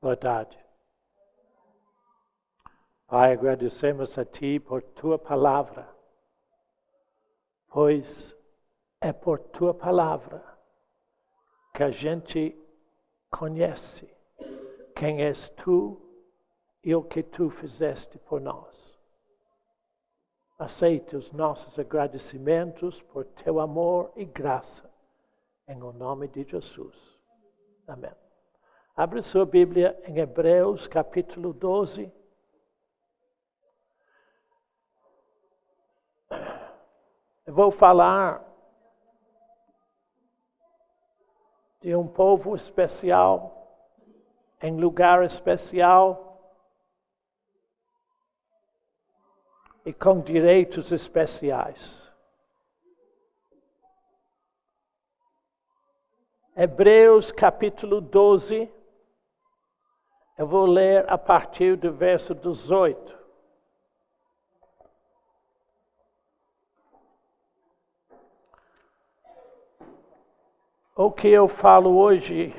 Boa tarde. Pai, agradecemos a Ti por Tua palavra, pois é por Tua palavra que a gente conhece quem és Tu e o que Tu fizeste por nós. Aceite os nossos agradecimentos por Teu amor e graça, em o nome de Jesus. Amém. Abre sua Bíblia em Hebreus, capítulo 12. Eu vou falar de um povo especial, em lugar especial e com direitos especiais. Hebreus, capítulo 12. Eu vou ler a partir do verso 18. O que eu falo hoje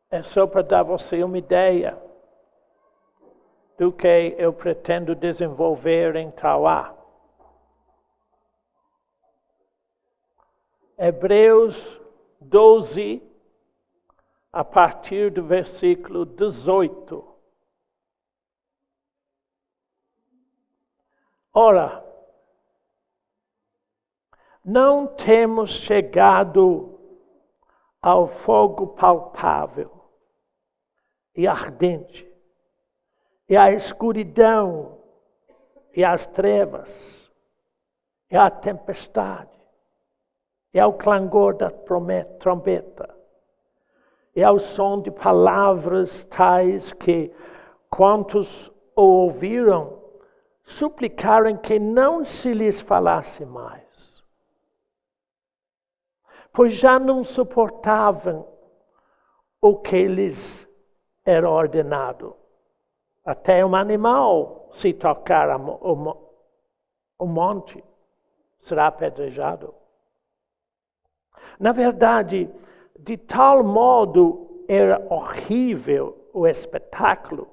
é só para dar você uma ideia do que eu pretendo desenvolver em Tauá. Hebreus 12, a partir do versículo 18. Ora, não temos chegado ao fogo palpável e ardente, e à escuridão, e às trevas, e à tempestade, e ao clangor da trombeta, e ao som de palavras tais que, quantos o ouviram, suplicaram que não se lhes falasse mais, pois já não suportavam o que lhes era ordenado. Até um animal, se tocar o monte, será apedrejado. Na verdade, de tal modo era horrível o espetáculo,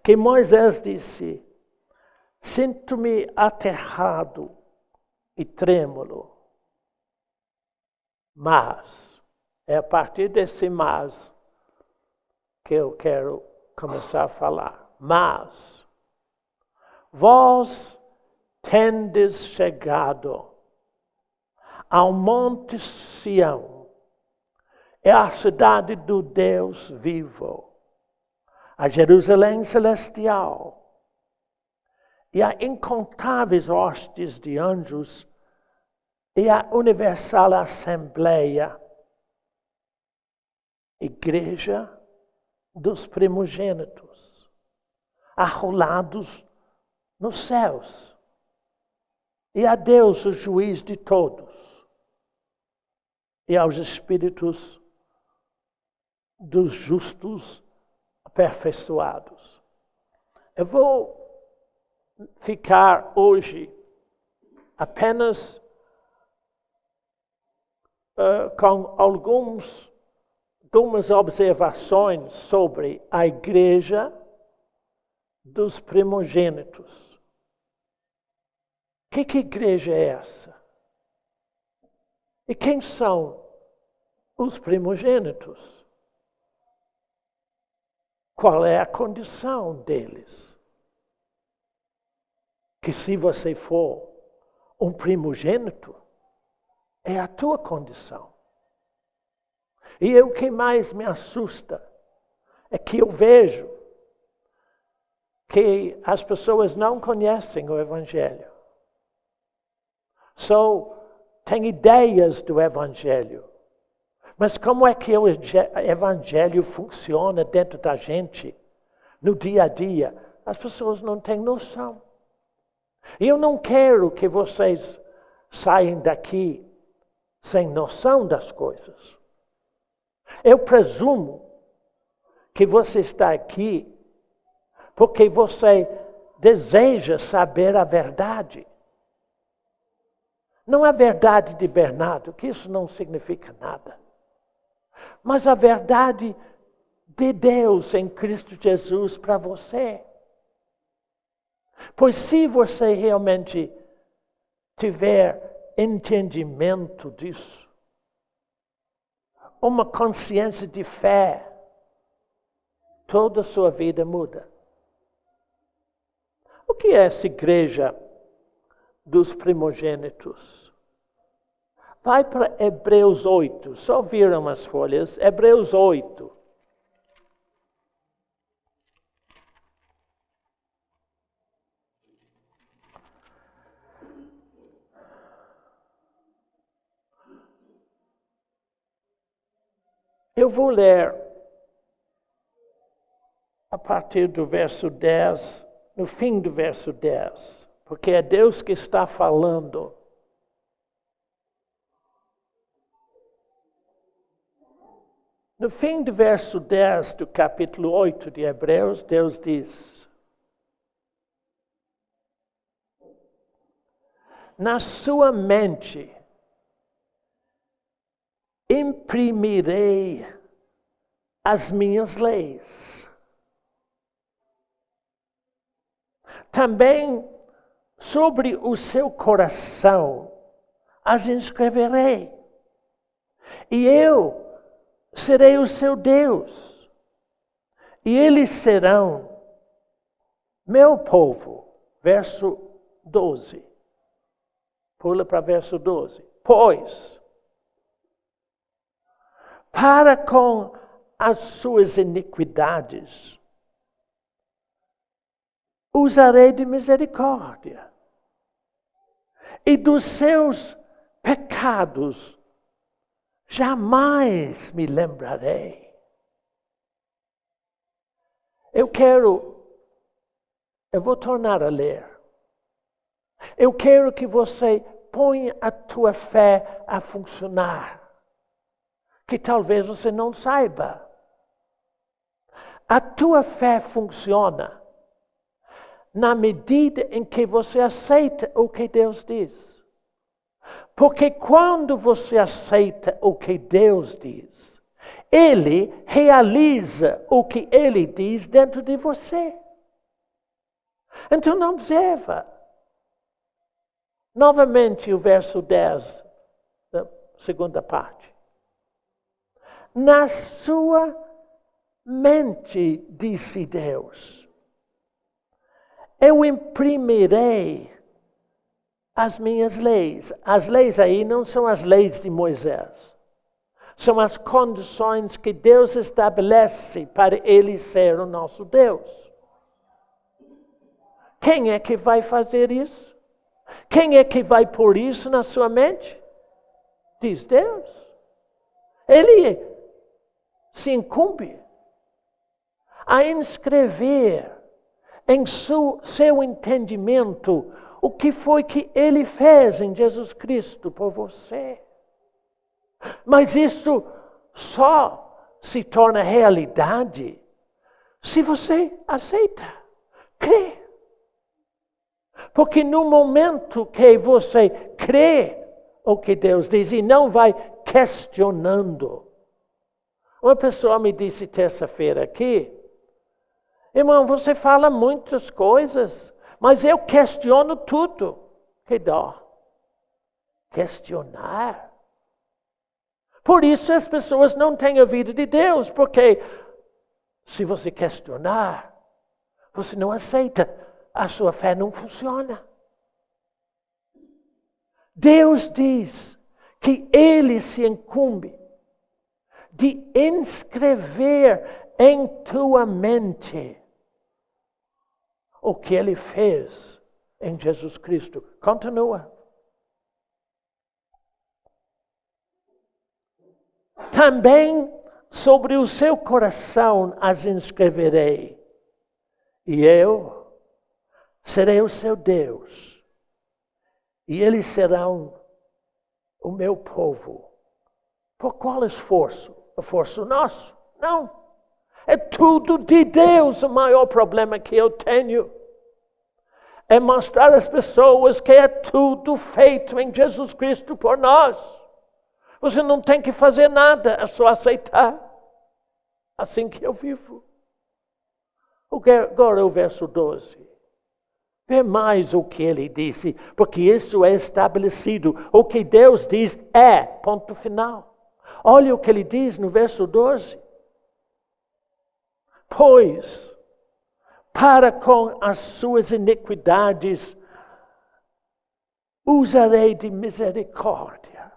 que Moisés disse: sinto-me aterrado e trêmulo. Mas, é a partir desse mas que eu quero começar a falar. Mas, vós tendes chegado ao monte Sião, é a cidade do Deus vivo, a Jerusalém celestial, e a incontáveis hostes de anjos, e a universal assembleia, igreja dos primogênitos, arrolados nos céus, e a Deus, o juiz de todos, e aos espíritos dos justos aperfeiçoados. Eu vou ficar hoje apenas com algumas observações sobre a igreja dos primogênitos. Que igreja é essa? E quem são os primogênitos? Qual é a condição deles? Que se você for um primogênito, é a tua condição. E o que mais me assusta é que eu vejo que as pessoas não conhecem o Evangelho. Só têm ideias do Evangelho. Mas como é que o Evangelho funciona dentro da gente, no dia a dia? As pessoas não têm noção. E eu não quero que vocês saiam daqui sem noção das coisas. Eu presumo que você está aqui porque você deseja saber a verdade. Não a verdade de Bernardo, que isso não significa nada. Mas a verdade de Deus em Cristo Jesus para você. Pois se você realmente tiver entendimento disso, uma consciência de fé, toda a sua vida muda. O que é essa igreja dos primogênitos? Vai para Hebreus 8, só viram as folhas, Hebreus 8. Eu vou ler a partir do verso 10, no fim do verso 10, porque é Deus que está falando. No fim do verso 10 do capítulo 8 de Hebreus, Deus diz: na sua mente imprimirei as minhas leis. Também sobre o seu coração as inscreverei. E eu serei o seu Deus. E eles serão meu povo. Verso 12. Pula para verso 12. Pois, para com as suas iniquidades, usarei de misericórdia, e dos seus pecados jamais me lembrarei. Eu vou tornar a ler. Eu quero que você ponha a tua fé a funcionar, que talvez você não saiba. A tua fé funciona na medida em que você aceita o que Deus diz. Porque quando você aceita o que Deus diz, Ele realiza o que Ele diz dentro de você. Então não observa. Novamente o verso 10, da segunda parte. Na sua mente, disse Deus, eu imprimirei as minhas leis. As leis aí não são as leis de Moisés. São as condições que Deus estabelece para Ele ser o nosso Deus. Quem é que vai fazer isso? Quem é que vai pôr isso na sua mente? Diz Deus. Ele se incumbe a inscrever em seu entendimento o que foi que Ele fez em Jesus Cristo por você. Mas isso só se torna realidade se você aceita, crê. Porque no momento que você crê o que Deus diz e não vai questionando. Uma pessoa me disse terça-feira aqui, irmão, você fala muitas coisas, mas eu questiono tudo. Que dó. Questionar. Por isso as pessoas não têm a vida de Deus, porque se você questionar, você não aceita, a sua fé não funciona. Deus diz que Ele se incumbe de inscrever em tua mente o que Ele fez em Jesus Cristo. Continua. Também sobre o seu coração as inscreverei, e eu serei o seu Deus, e eles serão o meu povo. Por qual esforço? Esforço nosso? Não. É tudo de Deus. O maior problema que eu tenho é mostrar às pessoas que é tudo feito em Jesus Cristo por nós. Você não tem que fazer nada, é só aceitar. Assim que eu vivo. Agora o verso 12. Vê mais o que ele disse, porque isso é estabelecido. O que Deus diz é, ponto final. Olha o que ele diz no verso 12. Pois, para com as suas iniquidades, usarei de misericórdia,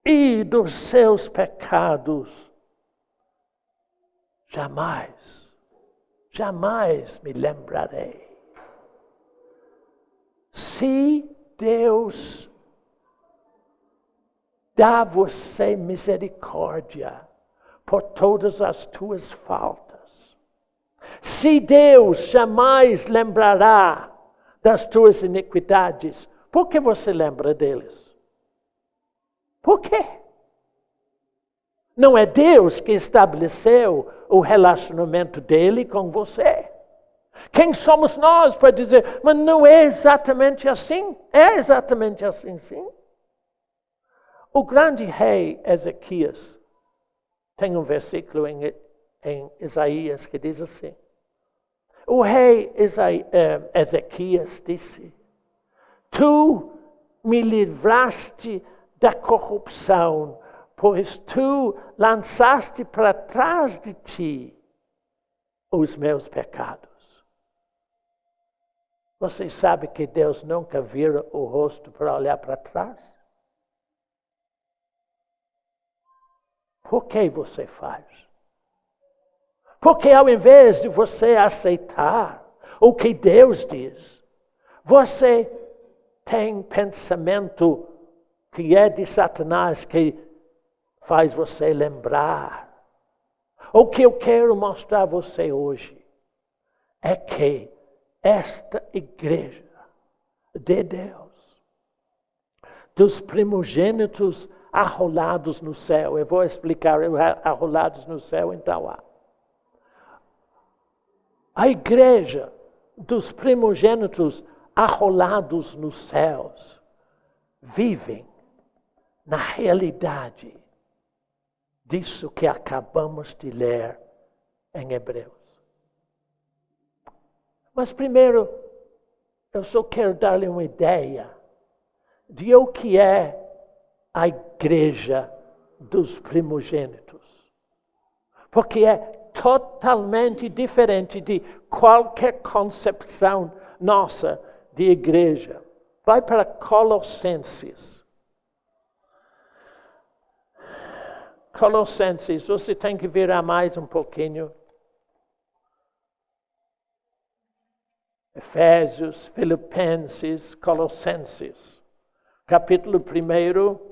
e dos seus pecados, jamais me lembrarei. Se Deus dá a você misericórdia por todas as tuas faltas, se Deus jamais lembrará das tuas iniquidades, por que você lembra deles? Por quê? Não é Deus que estabeleceu o relacionamento dele com você. Quem somos nós para dizer, mas não é exatamente assim? É exatamente assim, sim. O grande rei Ezequias, tem um versículo em Isaías que diz assim, o rei Ezequias disse, tu me livraste da corrupção, pois tu lançaste para trás de ti os meus pecados. Você sabe que Deus nunca vira o rosto para olhar para trás? Por que você faz? Porque ao invés de você aceitar o que Deus diz, você tem pensamento que é de Satanás, que faz você lembrar. O que eu quero mostrar a você hoje é que esta igreja de Deus, dos primogênitos arrolados no céu, eu vou explicar arrolados no céu então. A igreja dos primogênitos arrolados nos céus vivem na realidade disso que acabamos de ler em Hebreus. Mas primeiro, eu só quero dar-lhe uma ideia de o que é a igreja dos primogênitos. Porque é totalmente diferente de qualquer concepção nossa de igreja. Vai para Colossenses. Colossenses, você tem que virar mais um pouquinho. Efésios, Filipenses, Colossenses. Capítulo 1.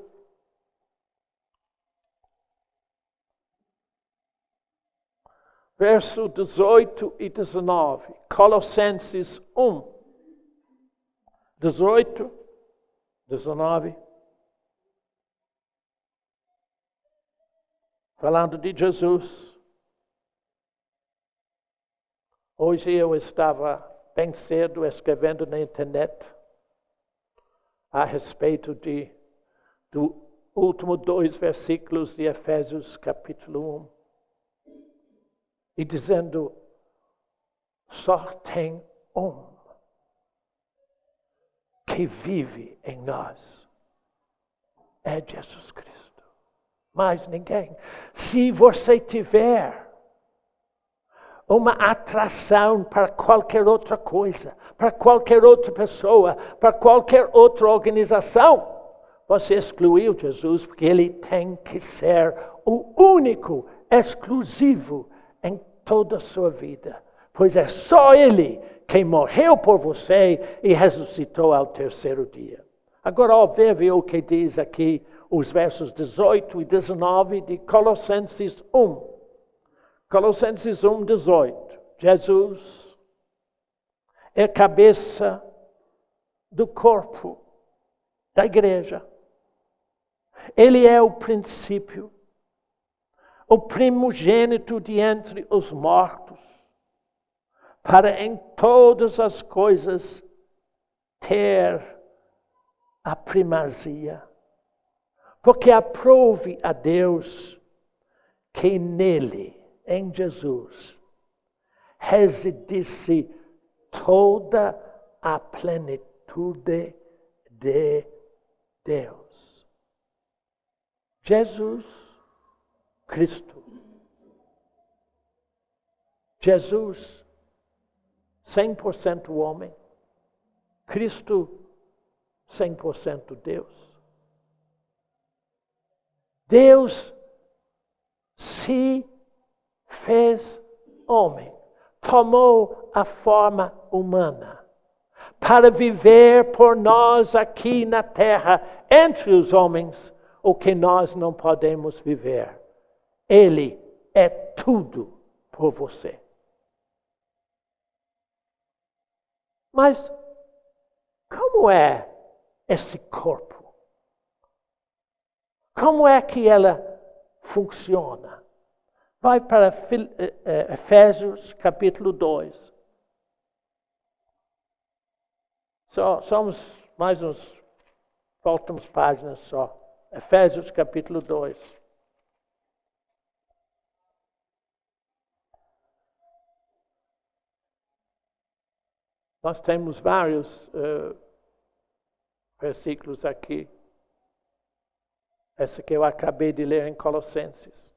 Verso 18 e 19. Colossenses 1. 18, 19. Falando de Jesus. Hoje eu estava bem cedo escrevendo na internet a respeito do último 2 versículos de Efésios capítulo 1. E dizendo, só tem um que vive em nós. É Jesus Cristo. Mais ninguém. Se você tiver uma atração para qualquer outra coisa, para qualquer outra pessoa, para qualquer outra organização, você excluiu Jesus, porque ele tem que ser o único, exclusivo em toda a sua vida. Pois é só ele que morreu por você e ressuscitou ao 3º dia. Agora observe o que diz aqui os versos 18 e 19 de Colossenses 1. Colossenses 1, 18. Jesus é cabeça do corpo da igreja. Ele é o princípio, o primogênito de entre os mortos, para em todas as coisas ter a primazia. Porque aprove a Deus que nele, em Jesus, residisse toda a plenitude de Deus. Jesus Cristo. Jesus, 100% homem. Cristo, 100% Deus. Deus se fez homem, tomou a forma humana para viver por nós aqui na terra, entre os homens, o que nós não podemos viver. Ele é tudo por você. Mas como é esse corpo? Como é que ela funciona? Vai para Efésios capítulo 2. Somos mais faltam umas páginas só. Efésios capítulo 2. Nós temos vários versículos aqui. Esse que eu acabei de ler em Colossenses.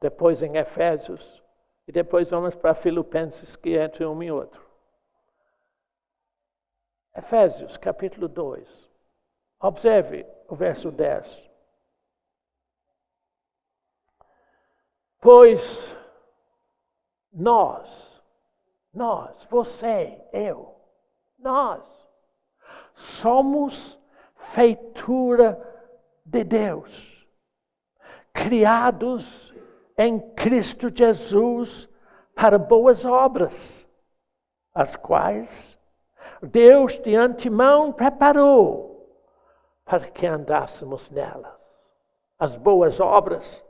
Depois em Efésios. E depois vamos para Filipenses, que é entre um e outro. Efésios, capítulo 2. Observe o verso 10. Pois nós, você, eu, nós, somos feitura de Deus, criados em Cristo Jesus para boas obras, as quais Deus de antemão preparou para que andássemos nelas. As boas obras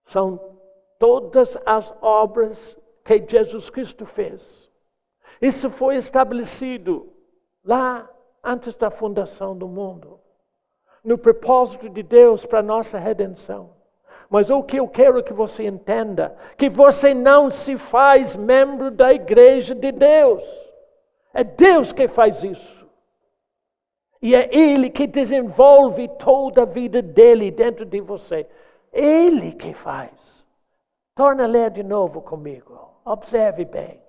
são todas as obras que Jesus Cristo fez. Isso foi estabelecido lá antes da fundação do mundo, no propósito de Deus para a nossa redenção. Mas o que eu quero que você entenda, que você não se faz membro da igreja de Deus. É Deus que faz isso. E é Ele que desenvolve toda a vida dele dentro de você. Ele que faz. Torna a ler de novo comigo. Observe bem.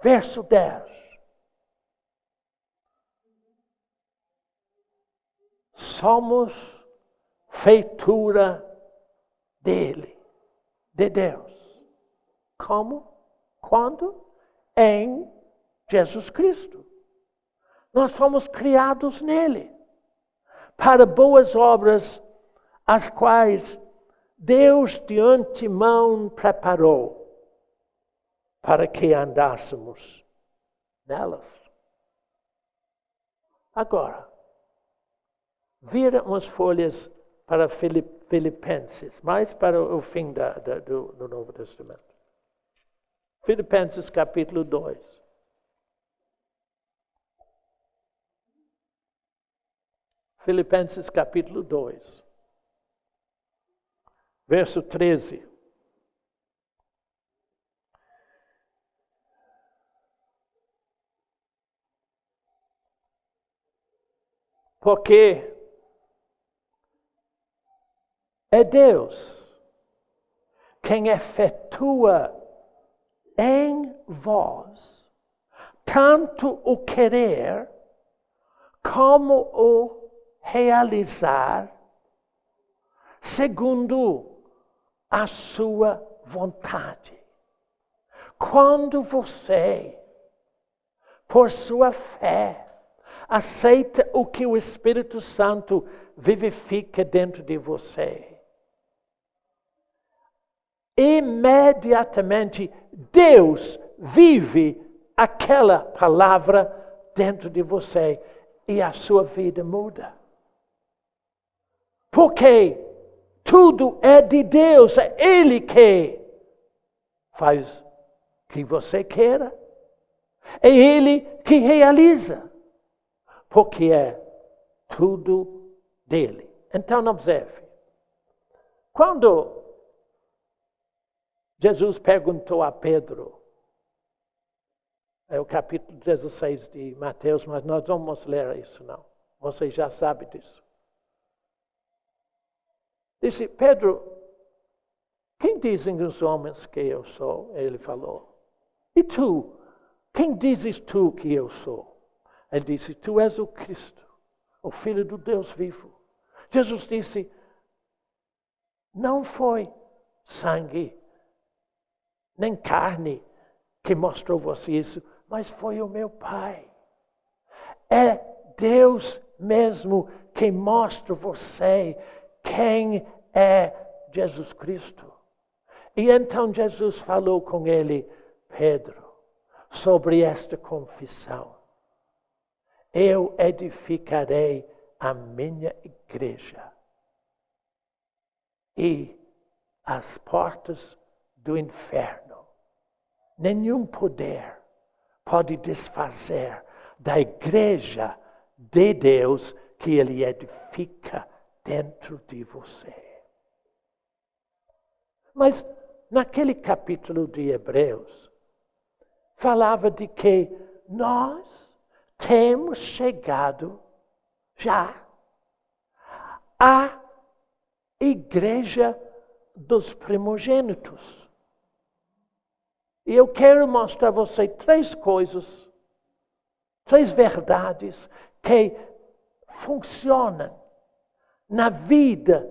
Verso 10. Somos feitura dele, de Deus. Como? Quando? Em Jesus Cristo. Nós fomos criados nele para boas obras, as quais Deus de antemão preparou para que andássemos nelas. Agora, vira umas folhas para Filipenses, mais para o fim do Novo Testamento. Filipenses capítulo 2. Filipenses capítulo 2. Verso 13. Porque é Deus quem efetua em vós tanto o querer como o realizar segundo a sua vontade. Quando você, por sua fé, aceita o que o Espírito Santo vivifica dentro de você, imediatamente Deus vive aquela palavra dentro de você e a sua vida muda. Porque tudo é de Deus, é Ele que faz o que você queira. É Ele que realiza, porque é tudo dele. Então observe. Quando Jesus perguntou a Pedro, é o capítulo 16 de Mateus, mas nós vamos ler isso não. Você já sabe disso. Disse, Pedro, quem dizem os homens que eu sou? Ele falou. E tu? Quem dizes tu que eu sou? Ele disse, tu és o Cristo, o Filho do Deus vivo. Jesus disse, não foi sangue, nem carne que mostrou você isso, mas foi o meu Pai. É Deus mesmo que mostra você quem é Jesus Cristo. E então Jesus falou com ele, Pedro, sobre esta confissão. Eu edificarei a minha igreja e as portas do inferno, nenhum poder pode desfazer da igreja de Deus que Ele edifica dentro de você. Mas naquele capítulo de Hebreus, falava de que nós temos chegado já à igreja dos primogênitos. E eu quero mostrar a você três coisas, três verdades que funcionam na vida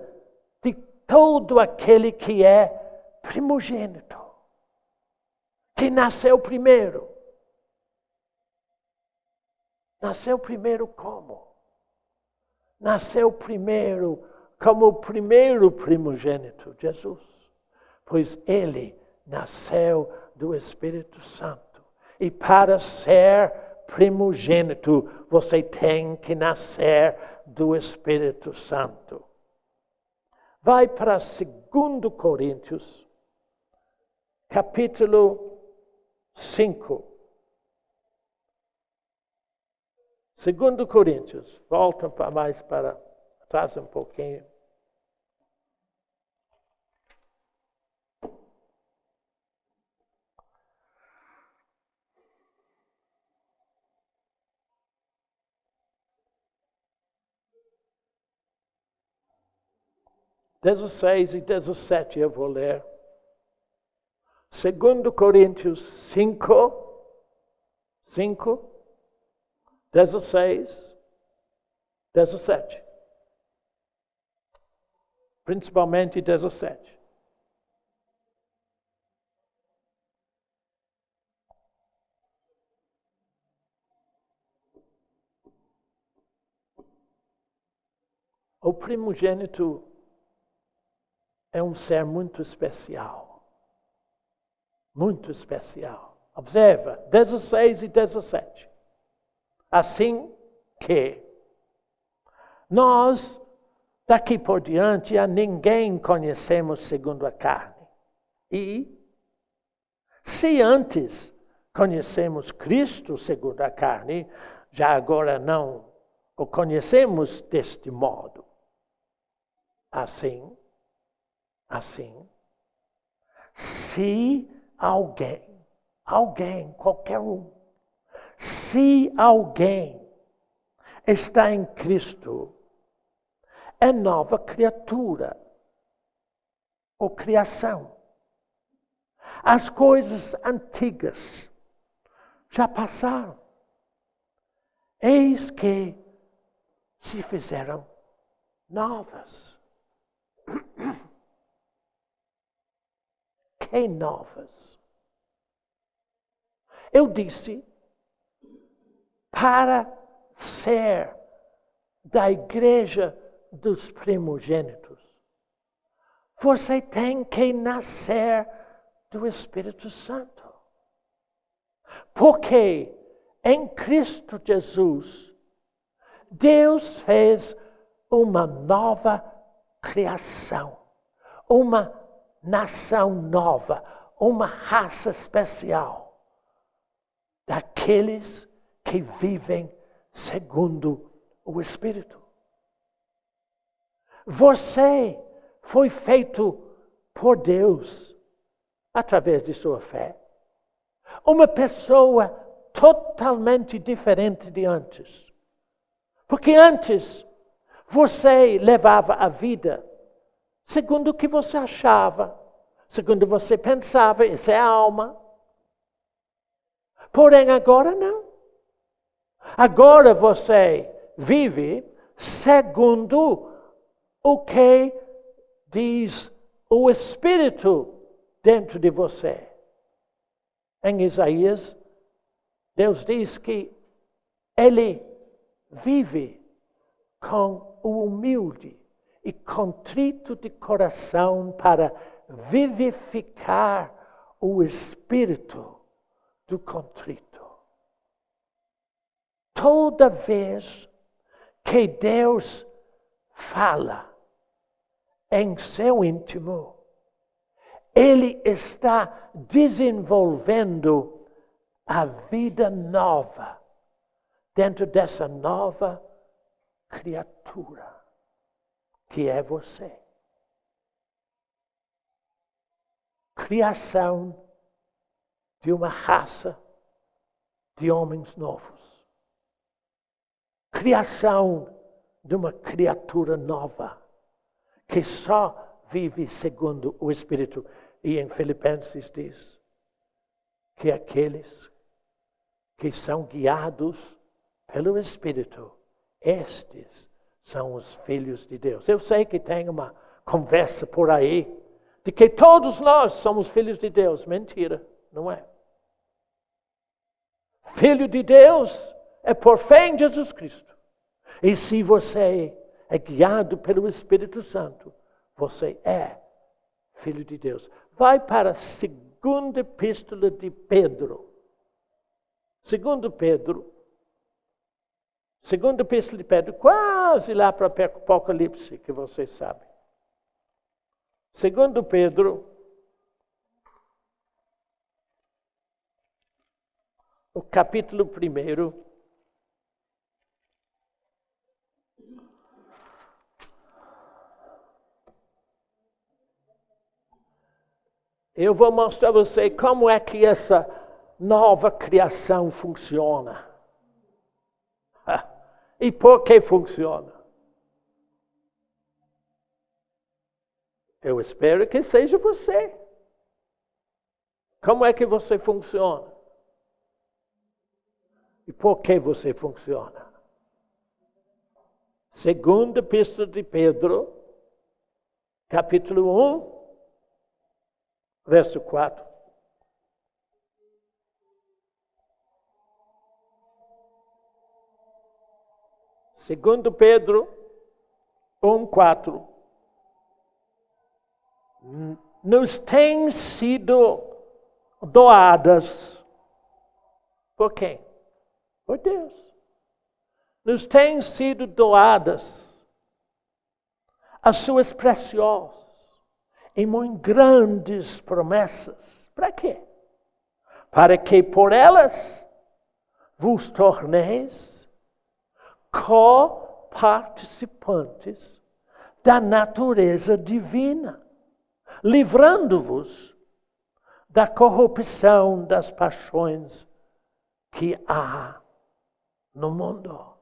de todo aquele que é primogênito, que nasceu primeiro. Nasceu primeiro como? Nasceu primeiro como o primeiro primogênito, Jesus. Pois ele nasceu do Espírito Santo. E para ser primogênito, você tem que nascer do Espírito Santo. Vai para 2 Coríntios, capítulo 5. 2 Coríntios, volta mais para trás um pouquinho. Dezesseis e 17 eu vou ler. 2 Coríntios 5, 16, 17. Principalmente 17. O primogênito é um ser muito especial. Muito especial. Observa, 16 e 17. Assim que nós, daqui por diante, a ninguém conhecemos segundo a carne. E, se antes conhecemos Cristo segundo a carne, já agora não o conhecemos deste modo. Assim, se alguém, qualquer um, se alguém está em Cristo, é nova criatura ou criação. As coisas antigas já passaram. Eis que se fizeram novas. Que novas? Eu disse, para ser da igreja dos primogênitos, você tem que nascer do Espírito Santo. Porque em Cristo Jesus, Deus fez uma nova criação, uma nação nova, uma raça especial daqueles que vivem segundo o Espírito. Você foi feito por Deus através de sua fé. Uma pessoa totalmente diferente de antes. Porque antes você levava a vida segundo o que você achava, segundo você pensava, isso é a alma. Porém, agora não. Agora você vive segundo o que diz o Espírito dentro de você. Em Isaías, Deus diz que Ele vive com o humilde e contrito de coração para vivificar o espírito do contrito. Toda vez que Deus fala em seu íntimo, Ele está desenvolvendo a vida nova dentro dessa nova criatura que é você. Criação de uma raça de homens novos. Criação de uma criatura nova que só vive segundo o Espírito. E em Filipenses diz que aqueles que são guiados pelo Espírito, estes são os filhos de Deus. Eu sei que tem uma conversa por aí de que todos nós somos filhos de Deus. Mentira, não é? Filho de Deus é por fé em Jesus Cristo. E se você é guiado pelo Espírito Santo, você é filho de Deus. Vai para a segunda epístola de Pedro. Segunda epístola de Pedro, quase lá para o Apocalipse, que vocês sabem. Segundo Pedro, o capítulo 1. Eu vou mostrar a você como é que essa nova criação funciona. E por que funciona? Eu espero que seja você. Como é que você funciona? E por que você funciona? Segunda epístola de Pedro, capítulo 1, verso 4. Segundo Pedro 1:4, nos têm sido doadas. Por quem? Por Deus. Nos têm sido doadas as suas preciosas e muito grandes promessas. Para quê? Para que por elas vos torneis co-participantes da natureza divina, livrando-vos da corrupção das paixões que há no mundo.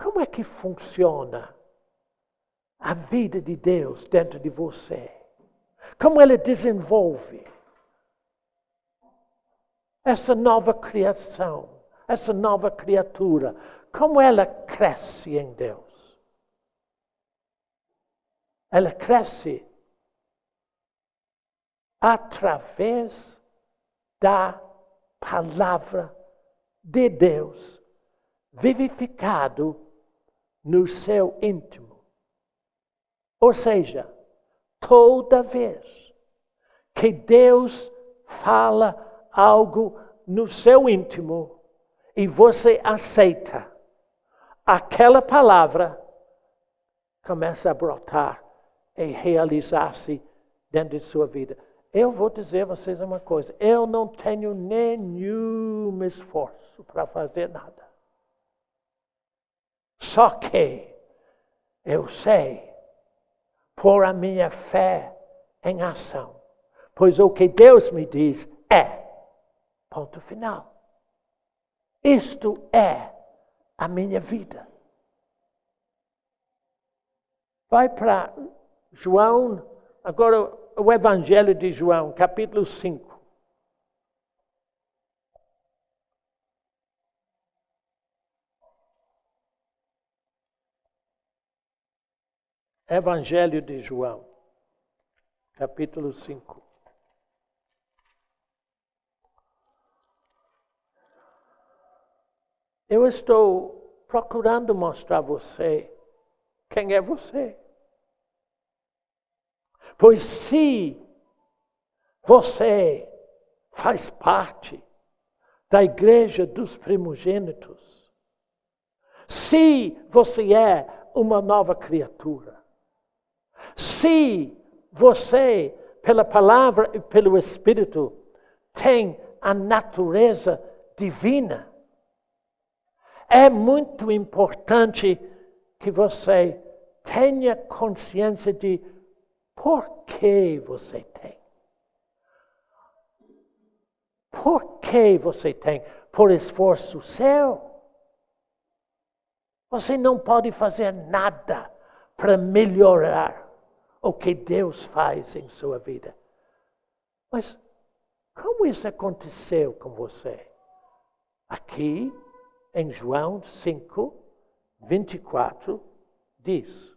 Como é que funciona a vida de Deus dentro de você? Como Ele desenvolve essa nova criação? Essa nova criatura, como ela cresce em Deus? Ela cresce através da palavra de Deus, vivificado no seu íntimo. Ou seja, toda vez que Deus fala algo no seu íntimo, e você aceita, aquela palavra começa a brotar e realizar-se dentro de sua vida. Eu vou dizer a vocês uma coisa, eu não tenho nenhum esforço para fazer nada. Só que eu sei pôr a minha fé em ação. Pois o que Deus me diz é, ponto final. Isto é a minha vida. Vai para João, agora o Evangelho de João, capítulo 5. Evangelho de João, capítulo 5. Eu estou procurando mostrar a você quem é você. Pois se você faz parte da igreja dos primogênitos, se você é uma nova criatura, se você, pela palavra e pelo Espírito, tem a natureza divina, é muito importante que você tenha consciência de por que você tem. Por que você tem? Por esforço seu. Você não pode fazer nada para melhorar o que Deus faz em sua vida. Mas como isso aconteceu com você? Aqui, em João 5, 24, diz: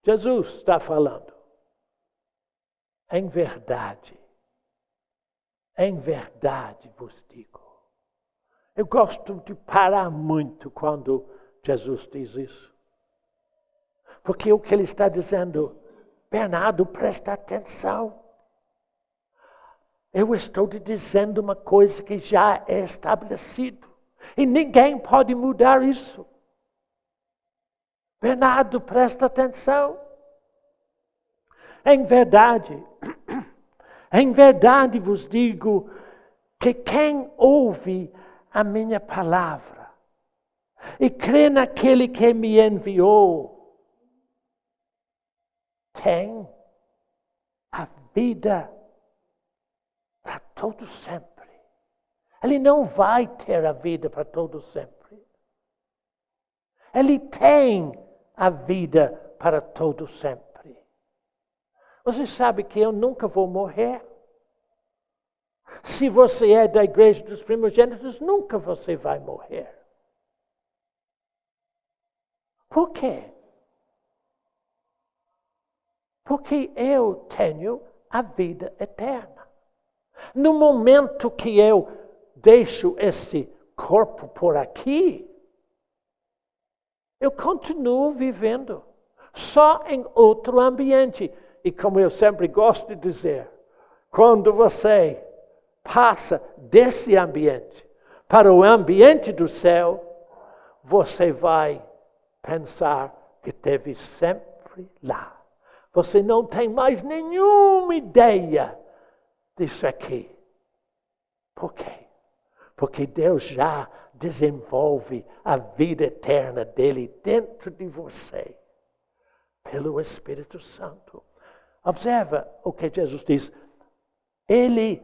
Jesus está falando. Em verdade vos digo. Eu gosto de parar muito quando Jesus diz isso. Porque o que ele está dizendo, Bernardo, presta atenção. Eu estou te dizendo uma coisa que já é estabelecido. E ninguém pode mudar isso. Bernardo, presta atenção. Em verdade vos digo que quem ouve a minha palavra e crê naquele que me enviou, tem a vida para todo sempre. Ele não vai ter a vida para todo sempre. Ele tem a vida para todo sempre. Você sabe que eu nunca vou morrer. Se você é da igreja dos primogênitos, nunca você vai morrer. Por quê? Porque eu tenho a vida eterna. No momento que eu deixo esse corpo por aqui, eu continuo vivendo, só em outro ambiente. E como eu sempre gosto de dizer, quando você passa desse ambiente para o ambiente do céu, você vai pensar que esteve sempre lá. Você não tem mais nenhuma ideia disso aqui. Por quê? Porque Deus já desenvolve a vida eterna dele dentro de você, pelo Espírito Santo. Observa o que Jesus diz. Ele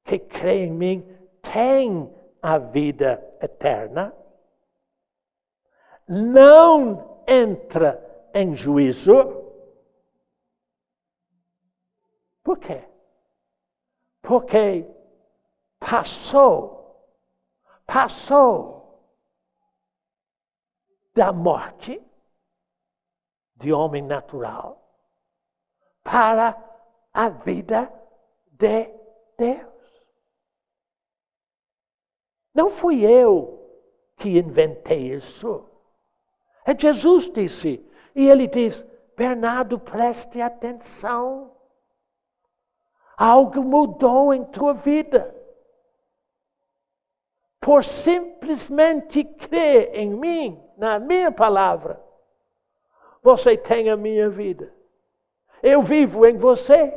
que crê em mim tem a vida eterna, não entra em juízo. Por quê? Porque passou da morte de homem natural para a vida de Deus. Não fui eu que inventei isso. É Jesus disse. E ele diz, Bernardo, preste atenção. Algo mudou em tua vida. Por simplesmente crer em mim, na minha palavra, você tem a minha vida. Eu vivo em você.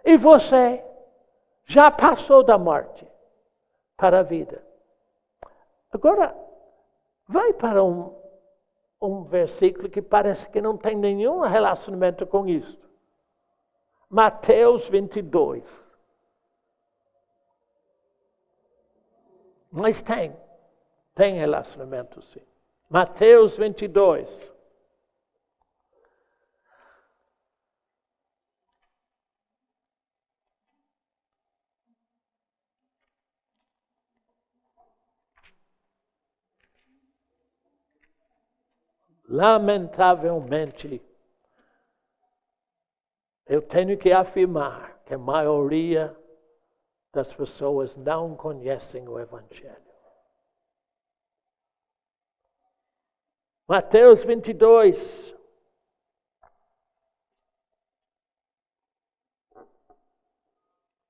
E você já passou da morte. para a vida. Agora, vai para um versículo que parece que não tem nenhum relacionamento com isso. Mateus 22. Mas tem relacionamento sim. Mateus 22. Lamentavelmente, eu tenho que afirmar que a maioria das pessoas não conhecem o Evangelho. Mateus 22.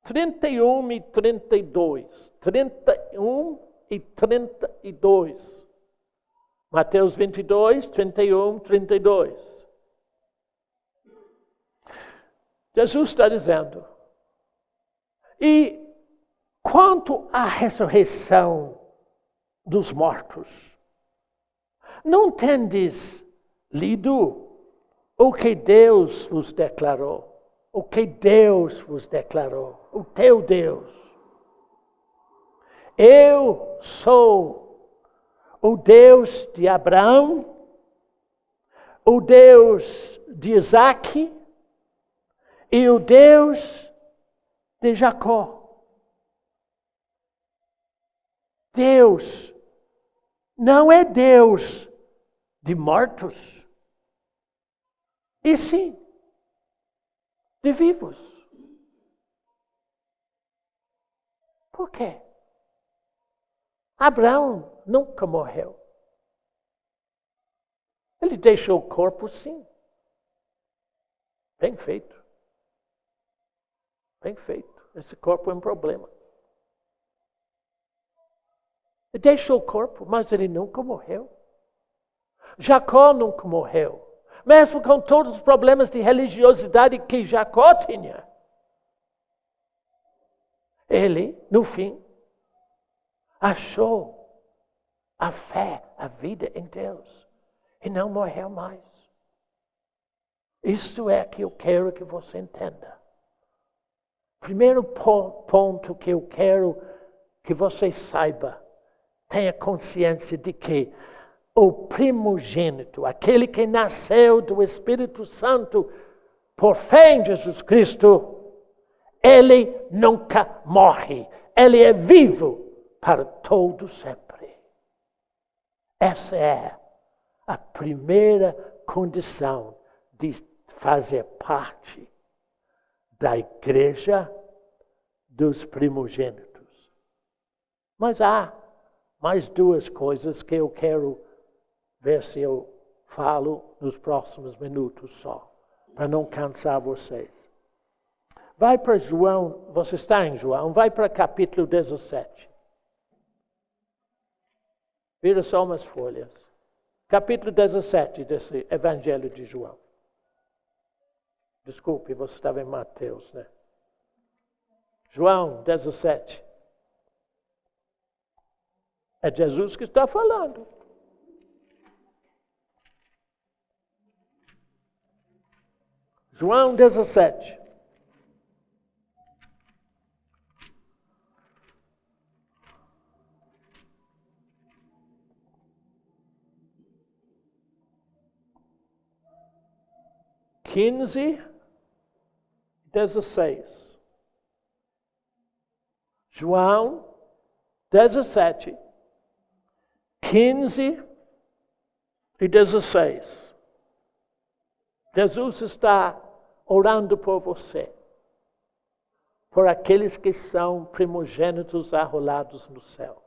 Trinta e 32. 31 e 32. Mateus 22, 31, 32. Jesus está dizendo, e quanto à ressurreição dos mortos, não tendes lido o que Deus vos declarou? O que Deus vos declarou? O teu Deus. Eu sou o Deus de Abraão, o Deus de Isaque e o Deus de Jacó. Deus não é Deus de mortos, e sim de vivos. Por quê? Abraão nunca morreu. Ele deixou o corpo, sim. Bem feito. Bem feito. Esse corpo é um problema. Ele deixou o corpo, mas ele nunca morreu. Jacó nunca morreu. Mesmo com todos os problemas de religiosidade que Jacó tinha. Ele, no fim, achou a fé, a vida em Deus. E não morreu mais. Isto é que eu quero que você entenda. Primeiro ponto que eu quero que você saiba. Tenha consciência de que o primogênito, aquele que nasceu do Espírito Santo por fé em Jesus Cristo, ele nunca morre. Ele é vivo para todo sempre. Essa é a primeira condição de fazer parte da igreja dos primogênitos. Mas há mais duas coisas que eu quero ver se eu falo nos próximos minutos só, para não cansar vocês. Vai para João, você está em João, vai para capítulo 17. Vira só umas folhas. Capítulo 17 desse Evangelho de João. Desculpe, você estava em Mateus, né? João 17. É Jesus que está falando. João 17. Quinze, 16. João 17, 15 e 16. Jesus está orando por você, por aqueles que são primogênitos arrolados no céu.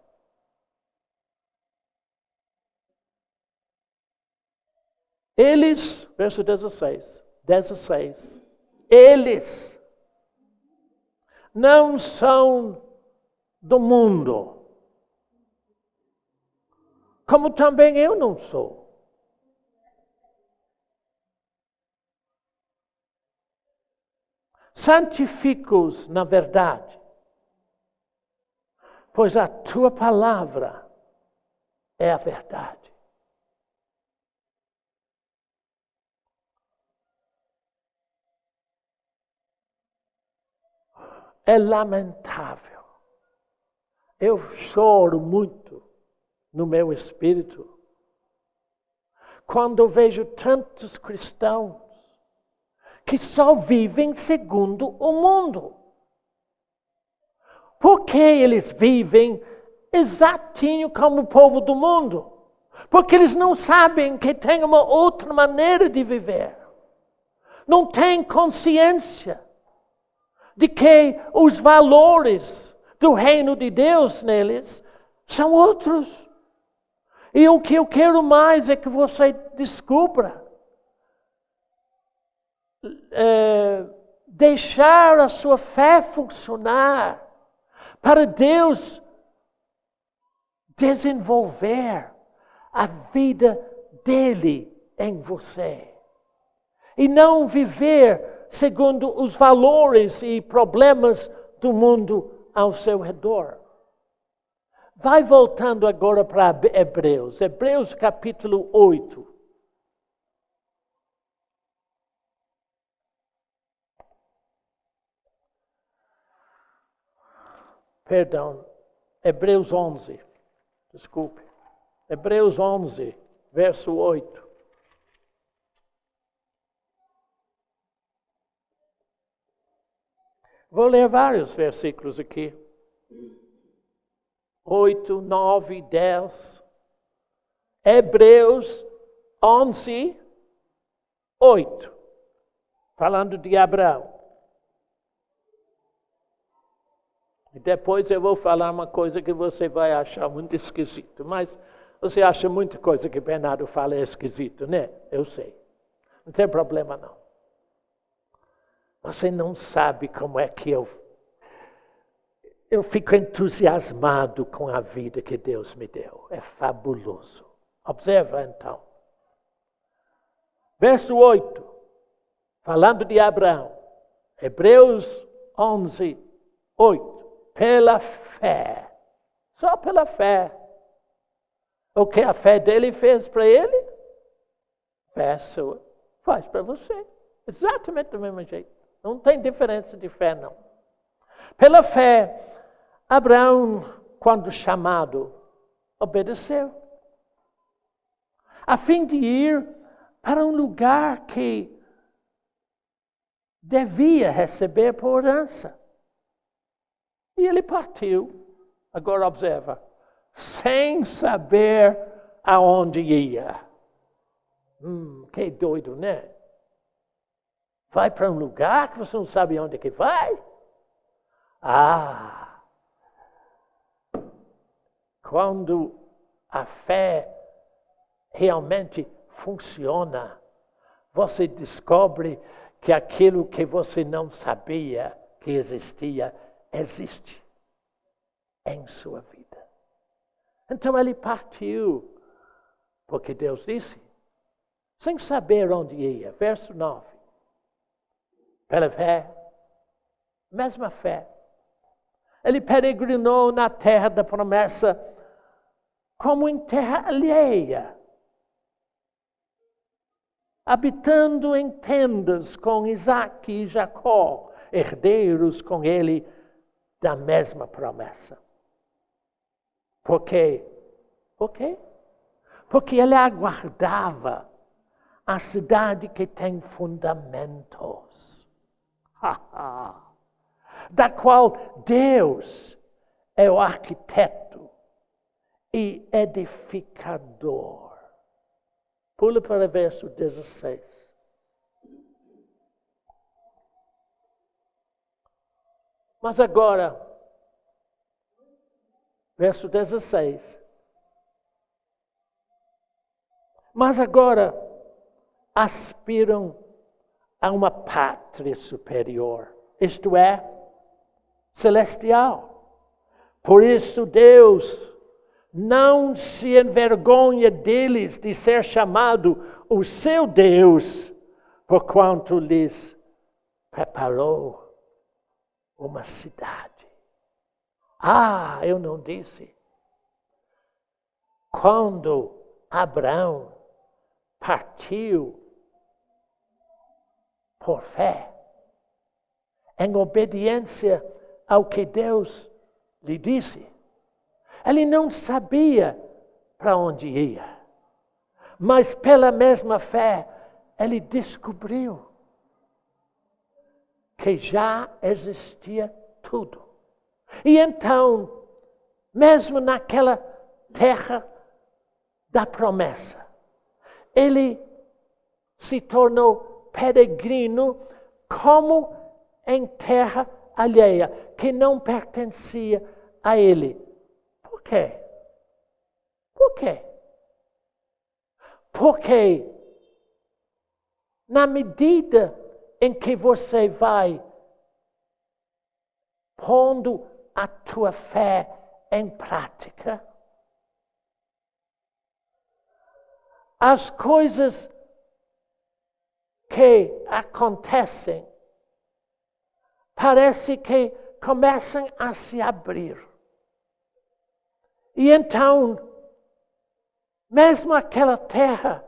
Eles, verso 16, eles não são do mundo, como também eu não sou. Santifica-os na verdade. pois a tua palavra é a verdade. É lamentável. Eu choro muito no meu espírito quando vejo tantos cristãos que só vivem segundo o mundo. Porque eles vivem exatinho como o povo do mundo. Porque eles não sabem que tem uma outra maneira de viver. Não têm consciência de que os valores do reino de Deus neles são outros. E o que eu quero mais é que você descubra. Deixar a sua fé funcionar para Deus desenvolver a vida dele em você. E não viver segundo os valores e problemas do mundo ao seu redor. Vai voltando agora para Hebreus. Hebreus capítulo 8. Perdão, Hebreus 11. Desculpe. Hebreus 11, verso 8. Vou ler vários versículos aqui. 8, 9, 10. Hebreus 11, 8. Falando de Abraão. E depois eu vou falar uma coisa que você vai achar muito esquisito. Mas você acha muita coisa que Bernardo fala é esquisito, né? Eu sei. Não tem problema não. Você não sabe como é que eu fico entusiasmado com a vida que Deus me deu. É fabuloso. Observa então. Verso 8. Falando de Abraão. Hebreus 11, 8. Pela fé. Só pela fé. O que a fé dele fez para ele, fé sua faz para você. Exatamente do mesmo jeito. Não tem diferença de fé, não. Pela fé, Abraão, quando chamado, obedeceu. A fim de ir para um lugar que devia receber por herança. E ele partiu. Agora observa. Sem saber aonde ia. Que doido, né? Vai para um lugar que você não sabe onde que vai? Quando a fé realmente funciona, você descobre que aquilo que você não sabia que existia, existe em sua vida. Então ele partiu, porque Deus disse, sem saber onde ia. Verso 9. Pela fé, mesma fé. Ele peregrinou na terra da promessa, como em terra alheia, habitando em tendas com Isaque e Jacó, herdeiros com ele da mesma promessa. Por quê? Por quê? Porque ele aguardava a cidade que tem fundamentos. Da qual Deus é o arquiteto e edificador. Pula para o verso 16. Mas agora, verso 16. Mas agora aspiram a uma pátria superior, isto é, celestial. Por isso Deus não se envergonha deles de ser chamado o seu Deus, porquanto lhes preparou uma cidade. Ah, eu não disse. Quando Abraão partiu por fé, em obediência ao que Deus lhe disse, ele não sabia para onde ia, mas pela mesma fé, ele descobriu que já existia tudo. E então, mesmo naquela terra da promessa, ele se tornou peregrino como em terra alheia, que não pertencia a ele. Por quê? Por quê? Porque na medida em que você vai pondo a tua fé em prática, as coisas que acontecem parece que começam a se abrir. E então, mesmo aquela terra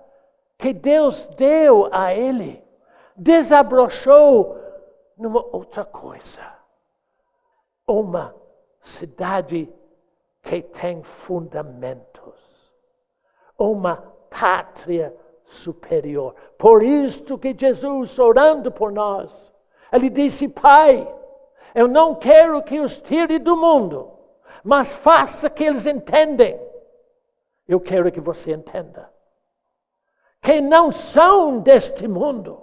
que Deus deu a ele, desabrochou numa outra coisa. Uma cidade que tem fundamentos. Uma pátria superior. Por isto que Jesus, orando por nós, ele disse: Pai, eu não quero que os tire do mundo, mas faça que eles entendem. Eu quero que você entenda que não são deste mundo,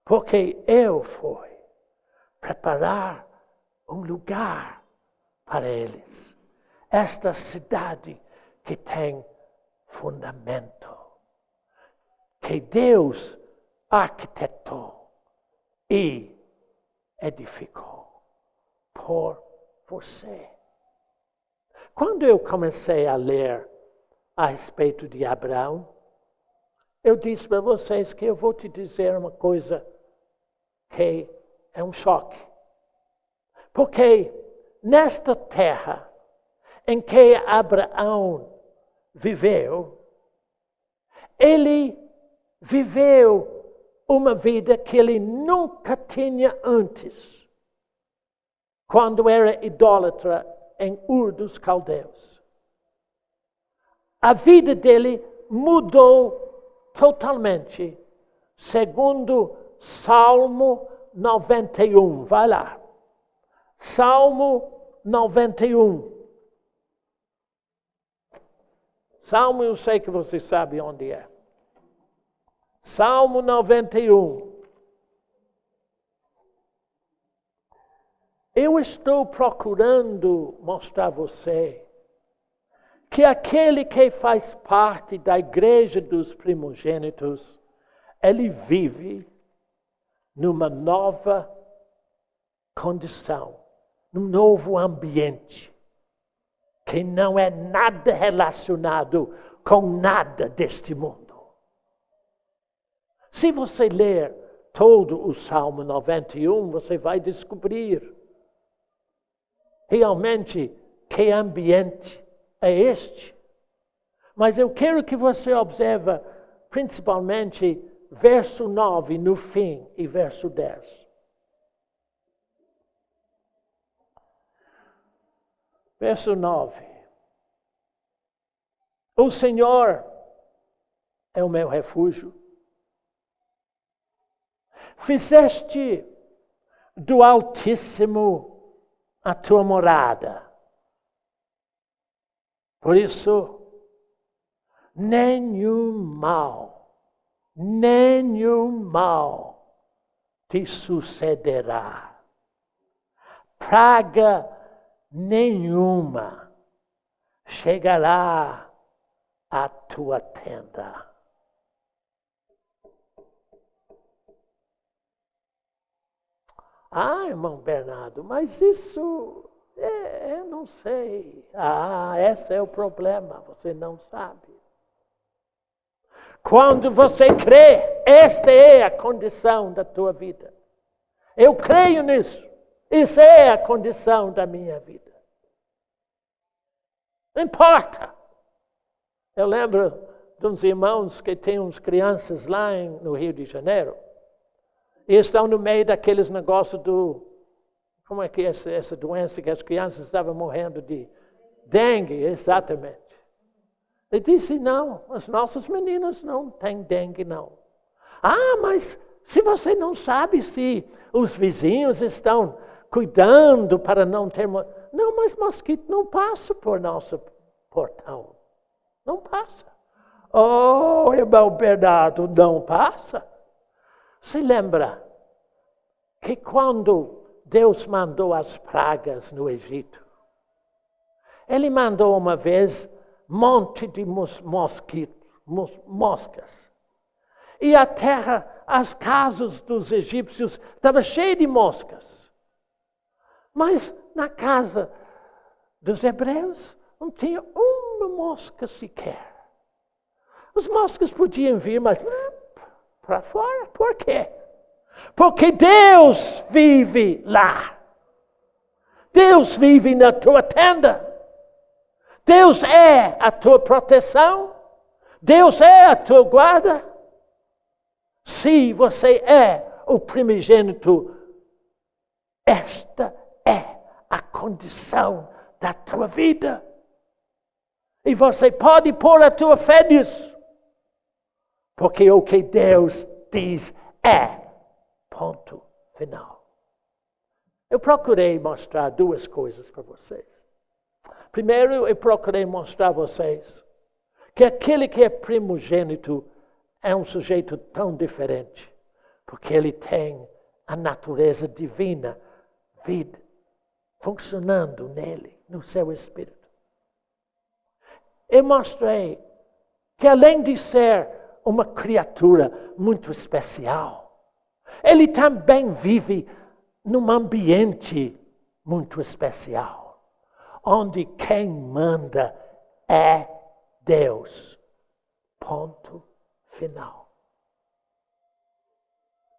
porque eu fui preparar um lugar para eles. Esta cidade que tem fundamento, que Deus arquitetou e edificou por você. Quando eu comecei a ler a respeito de Abraão, eu disse para vocês que eu vou te dizer uma coisa que é um choque. Porque nesta terra em que Abraão viveu, ele viveu uma vida que ele nunca tinha antes, quando era idólatra em Ur dos Caldeus. A vida dele mudou totalmente, segundo Salmo 91. Vai lá. Salmo 91. Salmo, eu sei que você sabe onde é. Salmo 91. Eu estou procurando mostrar a você que aquele que faz parte da igreja dos primogênitos, ele vive numa nova condição, num novo ambiente, que não é nada relacionado com nada deste mundo. Se você ler todo o Salmo 91, você vai descobrir realmente que ambiente é este. Mas eu quero que você observe principalmente verso 9 no fim e verso 10. Verso 9. O Senhor é o meu refúgio. Fizeste do Altíssimo a tua morada. Por isso, nenhum mal te sucederá. Praga nenhuma chegará à tua tenda. Ah, irmão Bernardo, mas isso, eu não sei. Ah, esse é o problema, você não sabe. Quando você crê, esta é a condição da tua vida. Eu creio nisso. Isso é a condição da minha vida. Não importa. Eu lembro de uns irmãos que têm uns crianças lá no Rio de Janeiro. E estão no meio daqueles negócios do... Como é que é essa doença que as crianças estavam morrendo de dengue? Exatamente. Ele disse, não, os nossos meninos não têm dengue, não. Ah, mas se você não sabe se os vizinhos estão cuidando para não ter... Não, mas mosquito não passa por nosso portão. Não passa. Oh, irmão Bernardo, não passa. Você lembra que quando Deus mandou as pragas no Egito, Ele mandou uma vez monte de moscas. E a terra, as casas dos egípcios estavam cheias de moscas. Mas na casa dos hebreus não tinha uma mosca sequer. As moscas podiam vir, mas para fora. Por quê? Porque Deus vive lá. Deus vive na tua tenda. Deus é a tua proteção. Deus é a tua guarda. Se você é o primogênito, esta é a condição da tua vida. E você pode pôr a tua fé nisso. Porque o que Deus diz é ponto final. Eu procurei mostrar duas coisas para vocês. Primeiro, eu procurei mostrar a vocês que aquele que é primogênito é um sujeito tão diferente, porque ele tem a natureza divina, vida, funcionando nele, no seu espírito. Eu mostrei que além de ser uma criatura muito especial, ele também vive num ambiente muito especial, onde quem manda é Deus. Ponto final.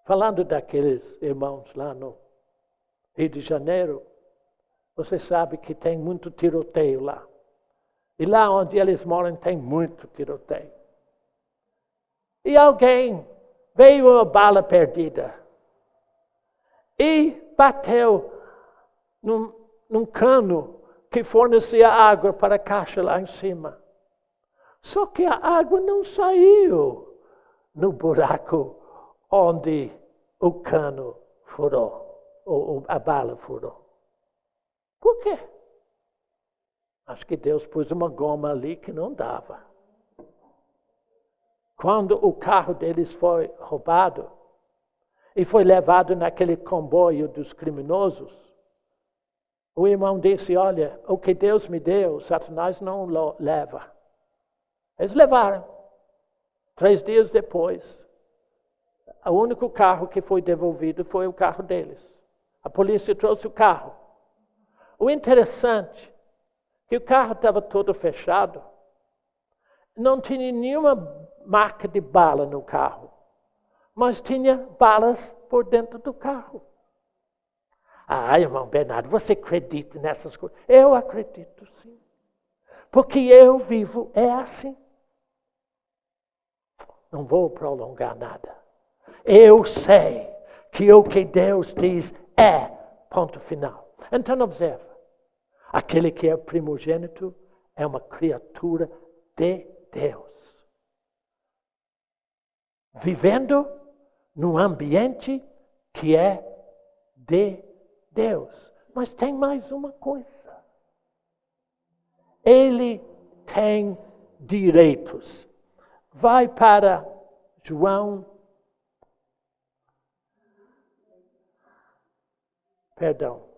Falando daqueles irmãos lá no Rio de Janeiro, você sabe que tem muito tiroteio lá. E lá onde eles moram tem muito tiroteio. E alguém veio uma bala perdida e bateu num cano que fornecia água para a caixa lá em cima. Só que a água não saiu no buraco onde o cano furou, ou a bala furou. Por quê? Acho que Deus pôs uma goma ali que não dava. Quando o carro deles foi roubado e foi levado naquele comboio dos criminosos, o irmão disse, olha, o que Deus me deu, Satanás não leva. Eles levaram. 3 dias depois, o único carro que foi devolvido foi o carro deles. A polícia trouxe o carro. O interessante é que o carro estava todo fechado. Não tinha nenhuma marca de bala no carro, mas tinha balas por dentro do carro. Ah, irmão Bernardo, você acredita nessas coisas? Eu acredito, sim. Porque eu vivo é assim. Não vou prolongar nada. Eu sei que o que Deus diz é ponto final. Então observa. Aquele que é primogênito é uma criatura de Deus. Vivendo num ambiente que é de Deus. Mas tem mais uma coisa. Ele tem direitos. Vai para João. Perdão.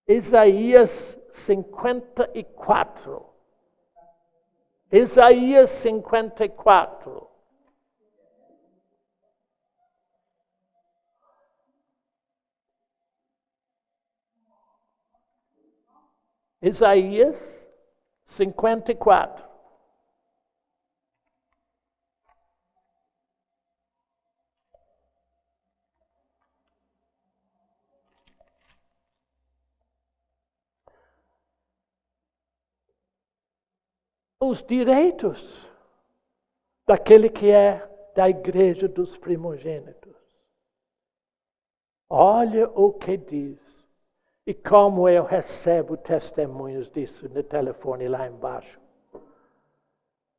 Isaías 54. Isaías 54. Isaías 54. os direitos daquele que é da igreja dos primogênitos. Olha o que diz. E como eu recebo testemunhos disso no telefone lá embaixo.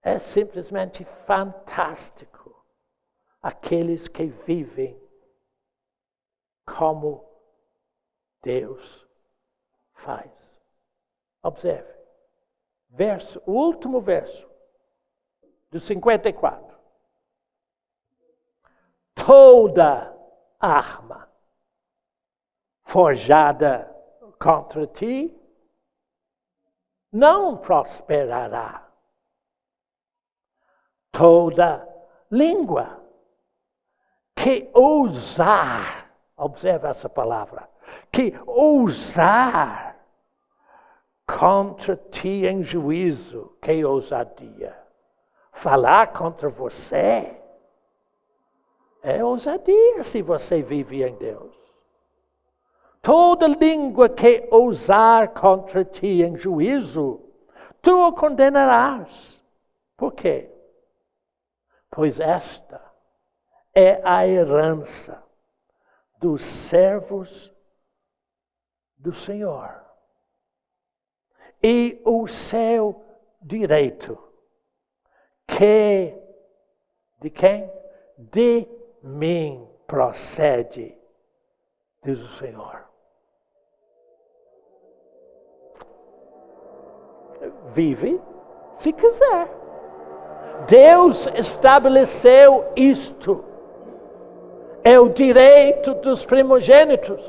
É simplesmente fantástico. Aqueles que vivem como Deus faz. Observe. O último verso do 54. Toda arma forjada contra ti não prosperará. Toda língua que ousar, observe essa palavra, que ousar contra ti em juízo, que ousadia. Falar contra você é ousadia se você vive em Deus. Toda língua que ousar contra ti em juízo, tu o condenarás. Por quê? Pois esta é a herança dos servos do Senhor. E o seu direito, que de quem? De mim procede, diz o Senhor. Vive se quiser. Deus estabeleceu isto. É o direito dos primogênitos,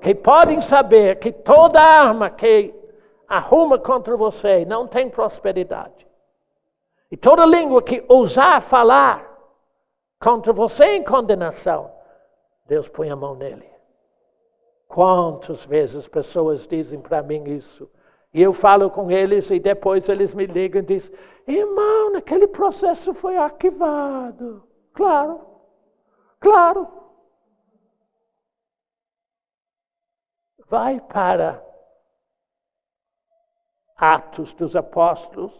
que podem saber que toda arma que arruma contra você não tem prosperidade. E toda língua que ousar falar contra você em condenação, Deus põe a mão nele. Quantas vezes pessoas dizem para mim isso? E eu falo com eles e depois eles me ligam e dizem: irmão, aquele processo foi arquivado. Claro. Vai para Atos dos Apóstolos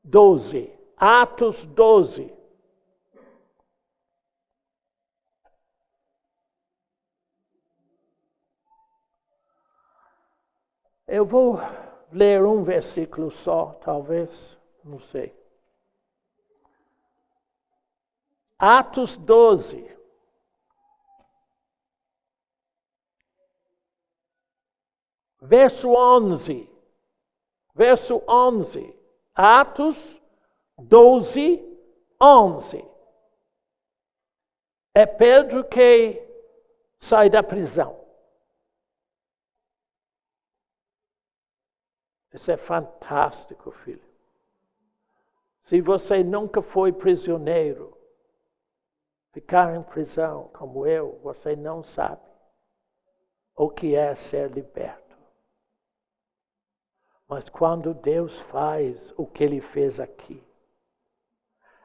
12. Atos 12. Eu vou ler um versículo só, talvez, não sei. Atos 12. Verso 11. Verso 11. Atos 12, 11. É Pedro que sai da prisão. Isso é fantástico, filho. Se você nunca foi prisioneiro, ficar em prisão como eu, você não sabe o que é ser liberto. Mas quando Deus faz o que Ele fez aqui,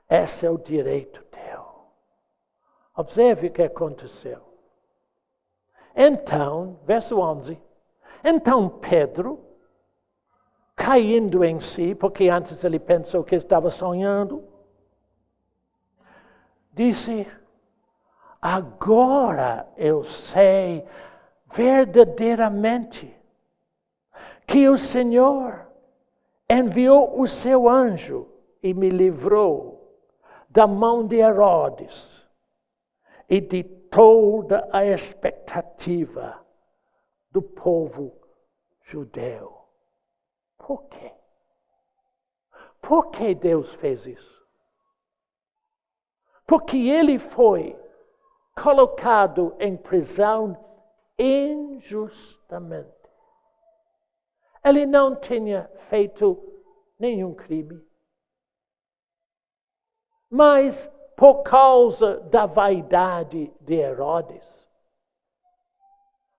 esse é o direito teu. Observe o que aconteceu. Então, verso 11. Então Pedro, caindo em si, porque antes ele pensou que estava sonhando, disse: agora eu sei verdadeiramente que o Senhor enviou o seu anjo e me livrou da mão de Herodes e de toda a expectativa do povo judeu. Por quê? Por que Deus fez isso? Porque ele foi colocado em prisão injustamente. Ele não tinha feito nenhum crime. Mas por causa da vaidade de Herodes,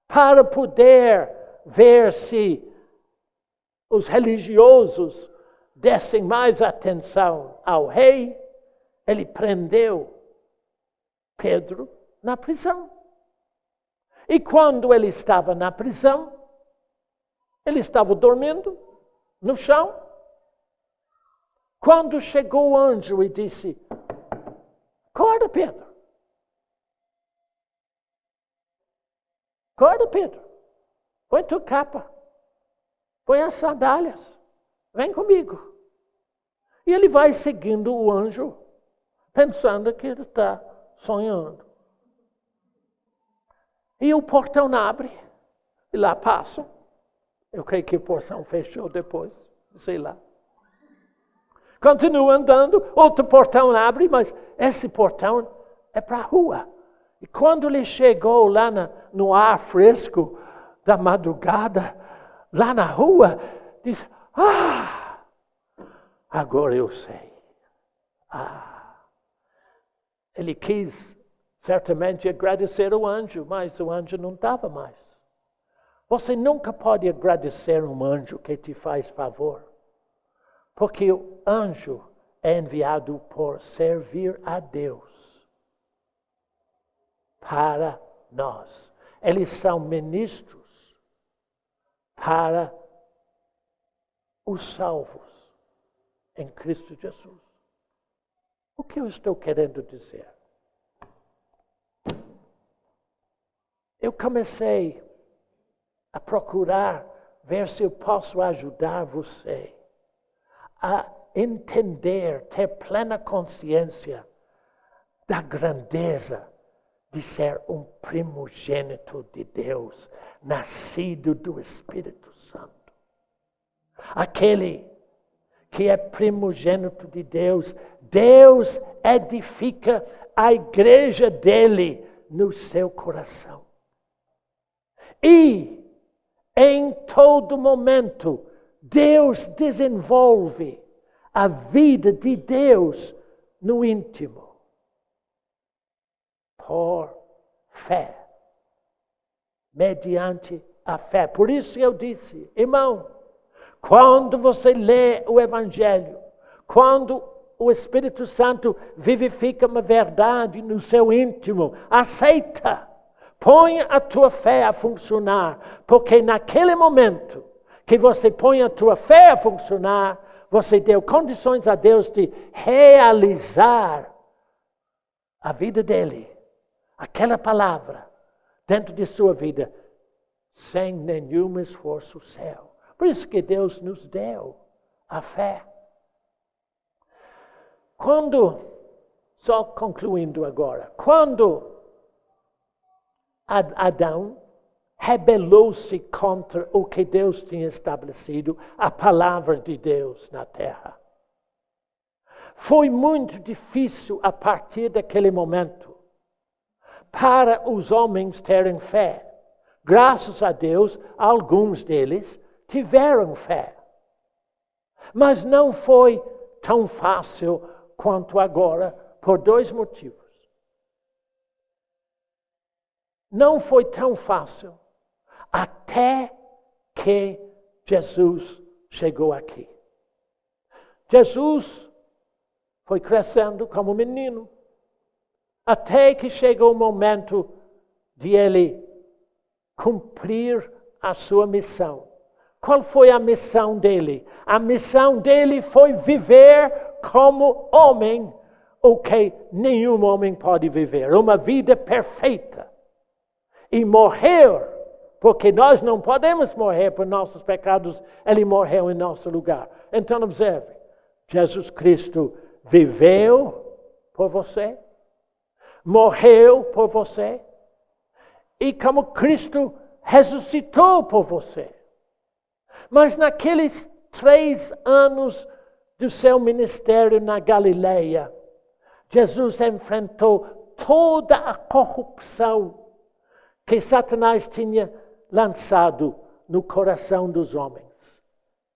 para poder ver se os religiosos dessem mais atenção ao rei, ele prendeu Pedro na prisão. E quando ele estava na prisão, Ele estava dormindo no chão. Quando chegou o anjo e disse: acorda, Pedro. Acorda, Pedro. Põe tua capa. Põe as sandálias. Vem comigo. E ele vai seguindo o anjo, pensando que ele está sonhando. E o portão abre. E lá passam. Eu creio que o portão fechou depois. Sei lá. Continua andando. Outro portão abre, mas esse portão é para a rua. E quando ele chegou lá no ar fresco da madrugada, lá na rua, disse: agora eu sei. Ele quis certamente agradecer o anjo, mas o anjo não estava mais. Você nunca pode agradecer um anjo que te faz favor, porque o anjo é enviado por servir a Deus para nós. Eles são ministros para os salvos em Cristo Jesus. O que eu estou querendo dizer? Eu comecei a procurar ver se eu posso ajudar você a entender, ter plena consciência da grandeza de ser um primogênito de Deus, nascido do Espírito Santo. Aquele que é primogênito de Deus, Deus edifica a igreja dele no seu coração. E em todo momento, Deus desenvolve a vida de Deus no íntimo. Por fé. Mediante a fé. Por isso eu disse, irmão, quando você lê o Evangelho, quando o Espírito Santo vivifica uma verdade no seu íntimo, aceita. Põe a tua fé a funcionar, porque naquele momento que você põe a tua fé a funcionar, você deu condições a Deus de realizar a vida dele, aquela palavra, dentro de sua vida, sem nenhum esforço seu. Por isso que Deus nos deu a fé. Só concluindo agora, quando Adão rebelou-se contra o que Deus tinha estabelecido, a palavra de Deus na terra. Foi muito difícil a partir daquele momento para os homens terem fé. Graças a Deus, alguns deles tiveram fé. Mas não foi tão fácil quanto agora, por dois motivos. Não foi tão fácil até que Jesus chegou aqui. Jesus foi crescendo como menino, até que chegou o momento de ele cumprir a sua missão. Qual foi a missão dele? A missão dele foi viver como homem, o que nenhum homem pode viver, uma vida perfeita. E morrer, porque nós não podemos morrer por nossos pecados, ele morreu em nosso lugar. Então observe, Jesus Cristo viveu por você, morreu por você, e como Cristo ressuscitou por você. Mas naqueles 3 anos do seu ministério na Galileia, Jesus enfrentou toda a corrupção que Satanás tinha lançado no coração dos homens,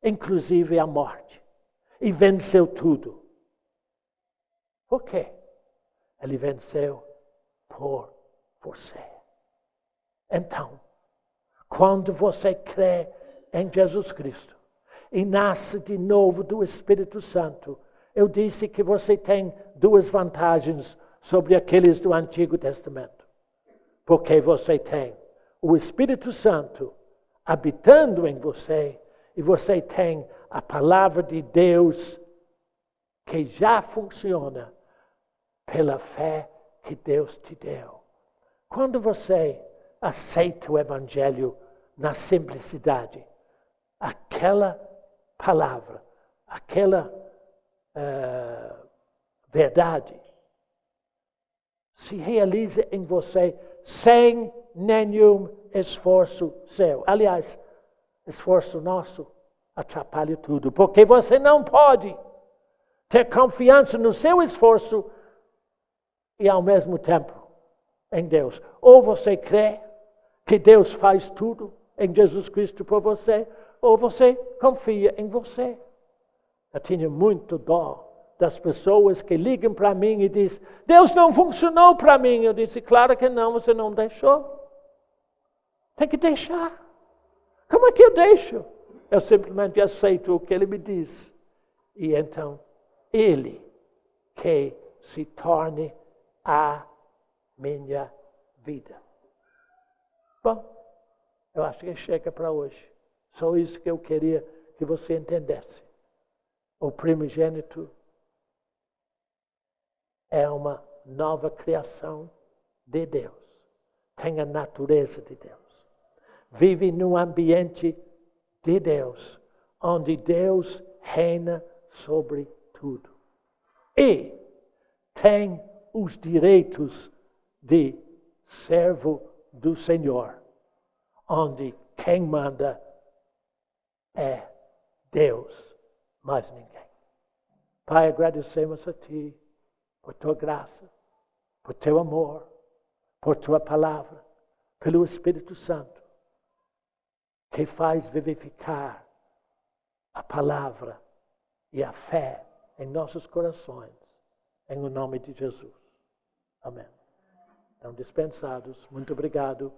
inclusive a morte, e venceu tudo. Por quê? Ele venceu por você. Então, quando você crê em Jesus Cristo e nasce de novo do Espírito Santo, eu disse que você tem 2 vantagens sobre aqueles do Antigo Testamento. Porque você tem o Espírito Santo habitando em você, e você tem a palavra de Deus que já funciona pela fé que Deus te deu. Quando você aceita o Evangelho na simplicidade, aquela palavra, aquela verdade se realiza em você sem nenhum esforço seu. Aliás, esforço nosso atrapalha tudo, porque você não pode ter confiança no seu esforço e ao mesmo tempo em Deus. Ou você crê que Deus faz tudo em Jesus Cristo por você, ou você confia em você. Eu tinha muito dó das pessoas que ligam para mim e dizem: Deus não funcionou para mim. Eu disse: claro que não, você não deixou. Tem que deixar. Como é que eu deixo? Eu simplesmente aceito o que Ele me diz. E então, Ele que se torne a minha vida. Bom, eu acho que chega para hoje. Só isso que eu queria que você entendesse. O primogênito é uma nova criação de Deus. Tem a natureza de Deus. Vive num ambiente de Deus, onde Deus reina sobre tudo. E tem os direitos de servo do Senhor, onde quem manda é Deus, mais ninguém. Pai, agradecemos a Ti por Tua graça, por Teu amor, por Tua palavra, pelo Espírito Santo, que faz vivificar a palavra e a fé em nossos corações, em o nome de Jesus. Amém. Estão dispensados. Muito obrigado.